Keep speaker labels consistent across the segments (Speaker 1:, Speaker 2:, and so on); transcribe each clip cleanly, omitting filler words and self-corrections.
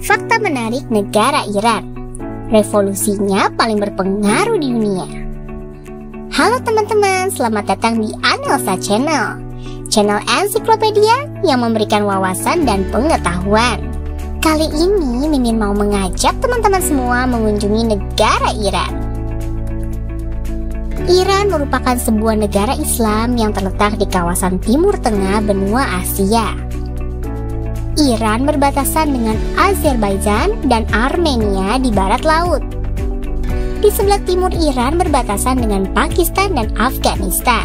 Speaker 1: Fakta menarik negara Iran. Revolusinya paling berpengaruh di dunia. Halo teman-teman, selamat datang di Anelsa Channel. Channel ensiklopedia yang memberikan wawasan dan pengetahuan. Kali ini Mimin mau mengajak teman-teman semua mengunjungi negara Iran. Iran merupakan sebuah negara Islam yang terletak di kawasan Timur Tengah benua Asia. Iran berbatasan dengan Azerbaijan dan Armenia di barat laut. Di sebelah timur Iran berbatasan dengan Pakistan dan Afghanistan.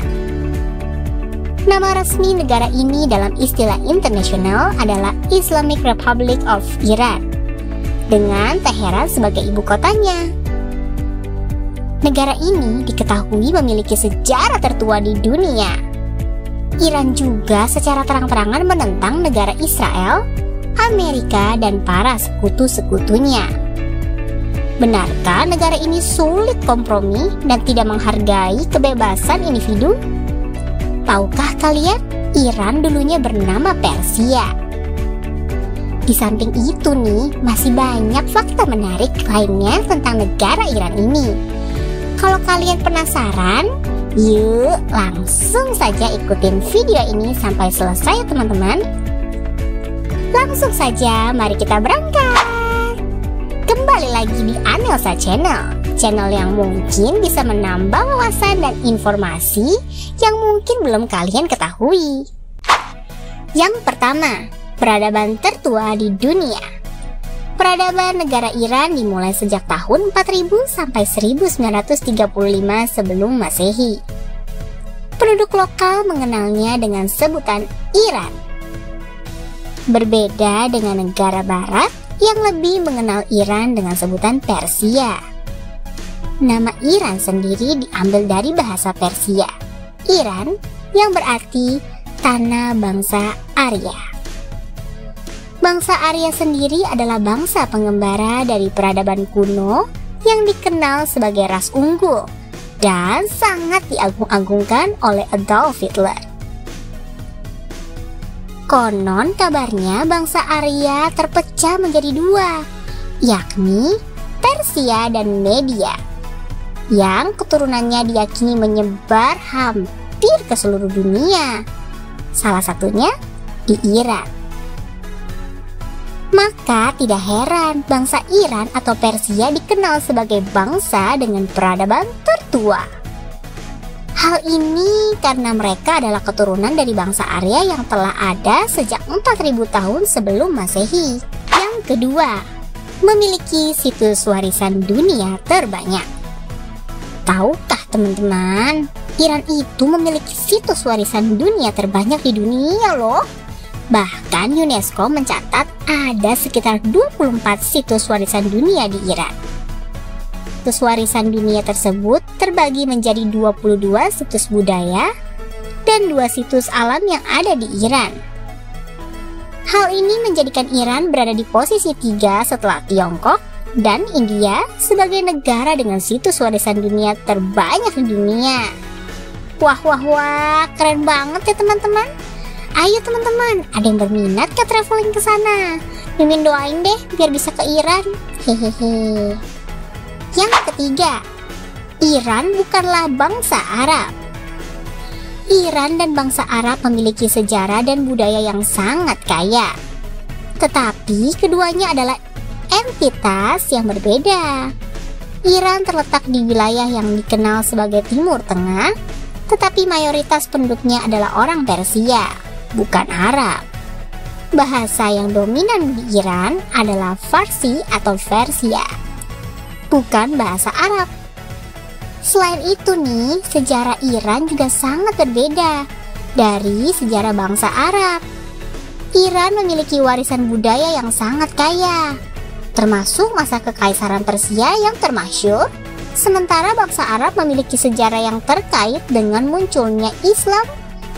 Speaker 1: Nama resmi negara ini dalam istilah internasional adalah Islamic Republic of Iran, dengan Teheran sebagai ibu kotanya. Negara ini diketahui memiliki sejarah tertua di dunia. Iran juga secara terang-terangan menentang negara Israel, Amerika, dan para sekutu-sekutunya. Benarkah negara ini sulit kompromi dan tidak menghargai kebebasan individu? Tahukah kalian, Iran dulunya bernama Persia. Di samping itu nih, masih banyak fakta menarik lainnya tentang negara Iran ini. Kalau kalian penasaran, yuk langsung saja ikutin video ini sampai selesai ya teman-teman. Langsung saja mari kita berangkat. Kembali lagi di Anelsa Channel, channel yang mungkin bisa menambah wawasan dan informasi yang mungkin belum kalian ketahui. Yang pertama, peradaban tertua di dunia. Peradaban negara Iran dimulai sejak tahun 4000 sampai 1935 sebelum Masehi. Penduduk lokal mengenalnya dengan sebutan Iran. Berbeda dengan negara barat yang lebih mengenal Iran dengan sebutan Persia. Nama Iran sendiri diambil dari bahasa Persia, Iran, yang berarti tanah bangsa Arya. Bangsa Arya sendiri adalah bangsa pengembara dari peradaban kuno yang dikenal sebagai ras unggul dan sangat diagung-agungkan oleh Adolf Hitler. Konon kabarnya bangsa Arya terpecah menjadi dua, yakni Persia dan Media, yang keturunannya diyakini menyebar hampir ke seluruh dunia, salah satunya di Iran. Maka tidak heran bangsa Iran atau Persia dikenal sebagai bangsa dengan peradaban tertua. Hal ini karena mereka adalah keturunan dari bangsa Arya yang telah ada sejak 4000 tahun sebelum Masehi. Yang kedua, memiliki situs warisan dunia terbanyak. Tahukah teman-teman, Iran itu memiliki situs warisan dunia terbanyak di dunia loh. Bahkan UNESCO mencatat ada sekitar 24 situs warisan dunia di Iran. Situs warisan dunia tersebut terbagi menjadi 22 situs budaya dan 2 situs alam yang ada di Iran. Hal ini menjadikan Iran berada di posisi 3 setelah Tiongkok dan India sebagai negara dengan situs warisan dunia terbanyak di dunia. Wah, keren banget ya teman-teman. Ayo teman-teman, ada yang berminat ke traveling ke sana? Mimin doain deh biar bisa ke Iran. Hehehe. Yang ketiga, Iran bukanlah bangsa Arab. Iran dan bangsa Arab memiliki sejarah dan budaya yang sangat kaya. Tetapi keduanya adalah entitas yang berbeda. Iran terletak di wilayah yang dikenal sebagai Timur Tengah, tetapi mayoritas penduduknya adalah orang Persia, bukan Arab. Bahasa yang dominan di Iran adalah Farsi atau Persia, bukan bahasa Arab. Selain itu nih, sejarah Iran juga sangat berbeda dari sejarah bangsa Arab. Iran memiliki warisan budaya yang sangat kaya, termasuk masa kekaisaran Persia yang termasyhur, sementara bangsa Arab memiliki sejarah yang terkait dengan munculnya Islam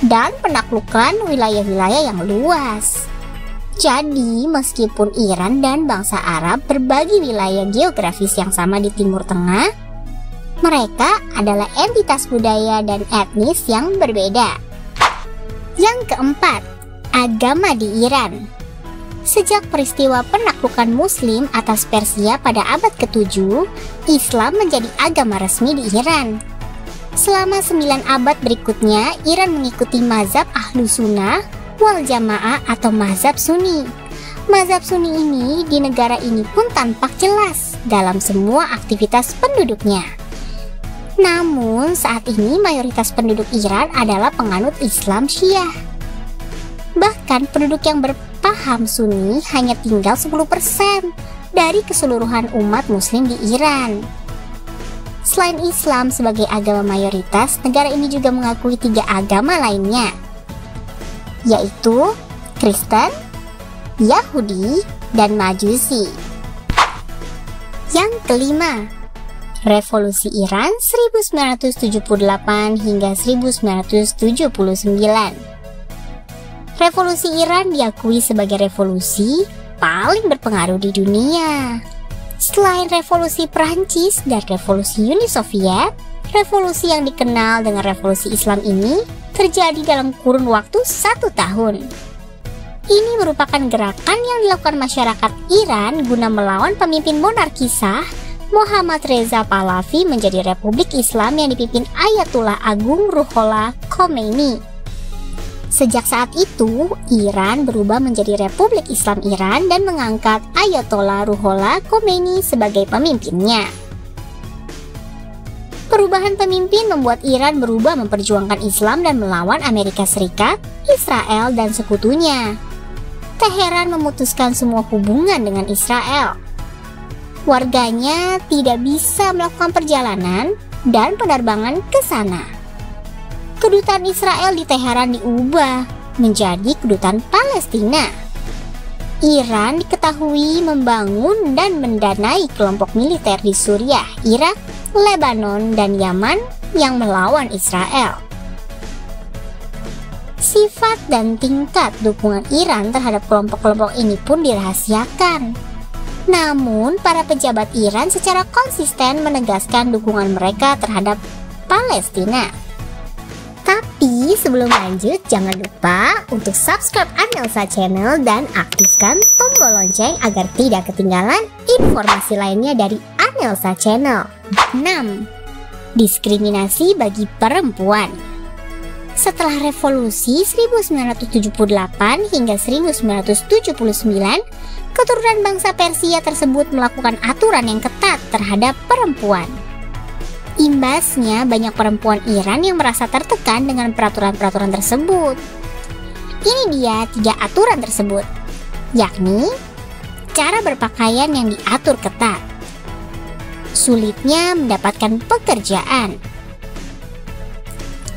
Speaker 1: dan penaklukan wilayah-wilayah yang luas. Jadi, meskipun Iran dan bangsa Arab berbagi wilayah geografis yang sama di Timur Tengah, mereka adalah entitas budaya dan etnis yang berbeda. Yang keempat, agama di Iran. Sejak peristiwa penaklukan Muslim atas Persia pada abad ke-7, Islam menjadi agama resmi di Iran. Selama 9 abad berikutnya, Iran mengikuti mazhab Ahlu Sunnah wal Jamaah atau mazhab Sunni. Mazhab Sunni ini di negara ini pun tampak jelas dalam semua aktivitas penduduknya. Namun saat ini mayoritas penduduk Iran adalah penganut Islam Syiah. Bahkan penduduk yang berpaham Sunni hanya tinggal 10% dari keseluruhan umat Muslim di Iran. Selain Islam sebagai agama mayoritas, negara ini juga mengakui 3 agama lainnya, yaitu Kristen, Yahudi, dan Majusi. Yang kelima, Revolusi Iran 1978 hingga 1979. Revolusi Iran diakui sebagai revolusi paling berpengaruh di dunia. Selain revolusi Prancis dan revolusi Uni Soviet, revolusi yang dikenal dengan revolusi Islam ini terjadi dalam kurun waktu 1 tahun. Ini merupakan gerakan yang dilakukan masyarakat Iran guna melawan pemimpin monarki sah Muhammad Reza Pahlavi menjadi Republik Islam yang dipimpin Ayatullah Agung Ruhollah Khomeini. Sejak saat itu, Iran berubah menjadi Republik Islam Iran dan mengangkat Ayatollah Ruhollah Khomeini sebagai pemimpinnya. Perubahan pemimpin membuat Iran berubah memperjuangkan Islam dan melawan Amerika Serikat, Israel, dan sekutunya. Teheran memutuskan semua hubungan dengan Israel. Warganya tidak bisa melakukan perjalanan dan penerbangan ke sana. Kedutaan Israel di Teheran diubah menjadi kedutaan Palestina. Iran diketahui membangun dan mendanai kelompok militer di Suriah, Irak, Lebanon, dan Yaman yang melawan Israel. Sifat dan tingkat dukungan Iran terhadap kelompok-kelompok ini pun dirahasiakan. Namun, para pejabat Iran secara konsisten menegaskan dukungan mereka terhadap Palestina. Tapi sebelum lanjut, jangan lupa untuk subscribe Anelsa Channel dan aktifkan tombol lonceng agar tidak ketinggalan informasi lainnya dari Anelsa Channel. 6. Diskriminasi bagi perempuan. Setelah revolusi 1978 hingga 1979, keturunan bangsa Persia tersebut melakukan aturan yang ketat terhadap perempuan. Imbasnya, banyak perempuan Iran yang merasa tertekan dengan peraturan-peraturan tersebut. Ini dia 3 aturan tersebut, yakni cara berpakaian yang diatur ketat, sulitnya mendapatkan pekerjaan,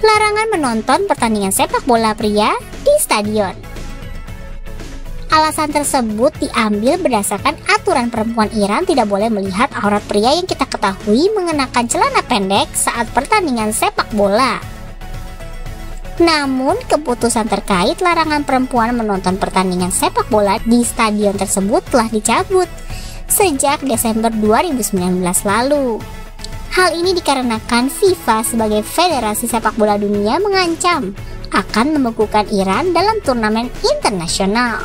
Speaker 1: larangan menonton pertandingan sepak bola pria di stadion. Alasan tersebut diambil berdasarkan aturan perempuan Iran tidak boleh melihat aurat pria yang kita ketahui mengenakan celana pendek saat pertandingan sepak bola. Namun, keputusan terkait larangan perempuan menonton pertandingan sepak bola di stadion tersebut telah dicabut sejak Desember 2019 lalu. Hal ini dikarenakan FIFA sebagai federasi sepak bola dunia mengancam akan membekukan Iran dalam turnamen internasional.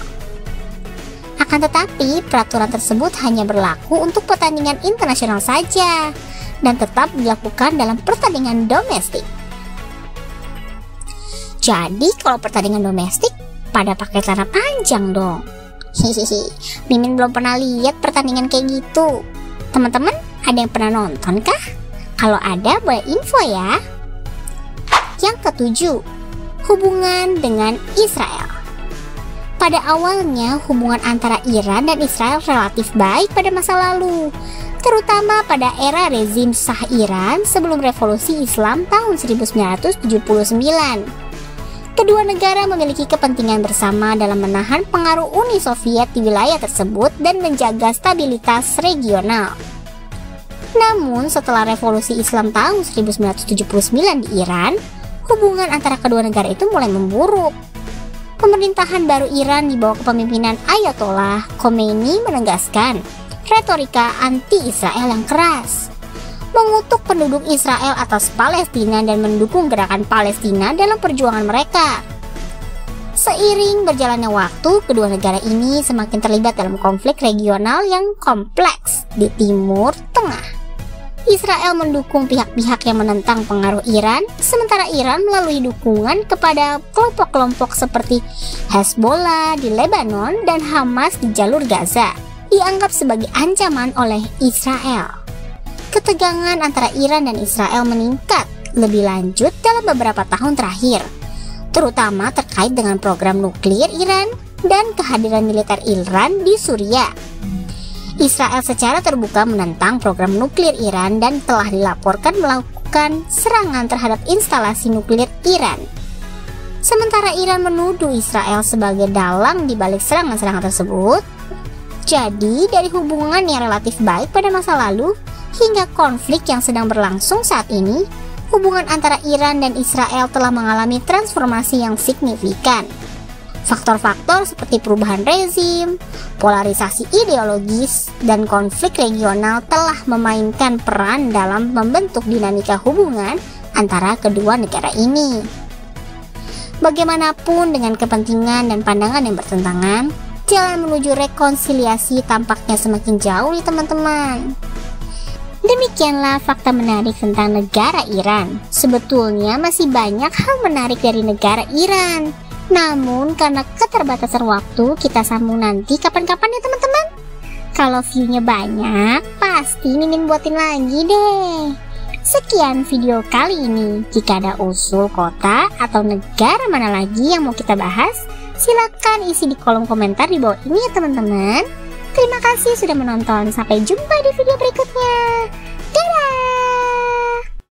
Speaker 1: Akan tetapi, peraturan tersebut hanya berlaku untuk pertandingan internasional saja dan tetap dilakukan dalam pertandingan domestik. Jadi, kalau pertandingan domestik pada pakai celana panjang dong. Hihihi, Mimin belum pernah lihat pertandingan kayak gitu. Teman-teman, ada yang pernah nonton kah? Kalau ada, boleh info ya. Yang ketujuh, hubungan dengan Israel. Pada awalnya, hubungan antara Iran dan Israel relatif baik pada masa lalu, terutama pada era rezim Shah Iran sebelum revolusi Islam tahun 1979. Kedua negara memiliki kepentingan bersama dalam menahan pengaruh Uni Soviet di wilayah tersebut dan menjaga stabilitas regional. Namun, setelah revolusi Islam tahun 1979 di Iran, hubungan antara kedua negara itu mulai memburuk. Pemerintahan baru Iran di bawah kepemimpinan Ayatollah Khomeini menegaskan retorika anti-Israel yang keras, mengutuk penduduk Israel atas Palestina dan mendukung gerakan Palestina dalam perjuangan mereka. Seiring berjalannya waktu, kedua negara ini semakin terlibat dalam konflik regional yang kompleks di Timur Tengah. Israel mendukung pihak-pihak yang menentang pengaruh Iran, sementara Iran melalui dukungan kepada kelompok-kelompok seperti Hezbollah di Lebanon dan Hamas di jalur Gaza, dianggap sebagai ancaman oleh Israel. Ketegangan antara Iran dan Israel meningkat lebih lanjut dalam beberapa tahun terakhir, terutama terkait dengan program nuklir Iran dan kehadiran militer Iran di Suriah. Israel secara terbuka menentang program nuklir Iran dan telah dilaporkan melakukan serangan terhadap instalasi nuklir Iran. Sementara Iran menuduh Israel sebagai dalang di balik serangan-serangan tersebut. Jadi, dari hubungan yang relatif baik pada masa lalu hingga konflik yang sedang berlangsung saat ini, hubungan antara Iran dan Israel telah mengalami transformasi yang signifikan. Faktor-faktor seperti perubahan rezim, polarisasi ideologis, dan konflik regional telah memainkan peran dalam membentuk dinamika hubungan antara kedua negara ini. Bagaimanapun dengan kepentingan dan pandangan yang bertentangan, jalan menuju rekonsiliasi tampaknya semakin jauh nih teman-teman. Demikianlah fakta menarik tentang negara Iran. Sebetulnya masih banyak hal menarik dari negara Iran. Namun karena keterbatasan waktu, kita sambung nanti kapan-kapan ya teman-teman. Kalau view-nya banyak, pasti Mimin buatin lagi deh. Sekian video kali ini. Jika ada usul kota atau negara mana lagi yang mau kita bahas, silakan isi di kolom komentar di bawah ini ya teman-teman. Terima kasih sudah menonton. Sampai jumpa di video berikutnya.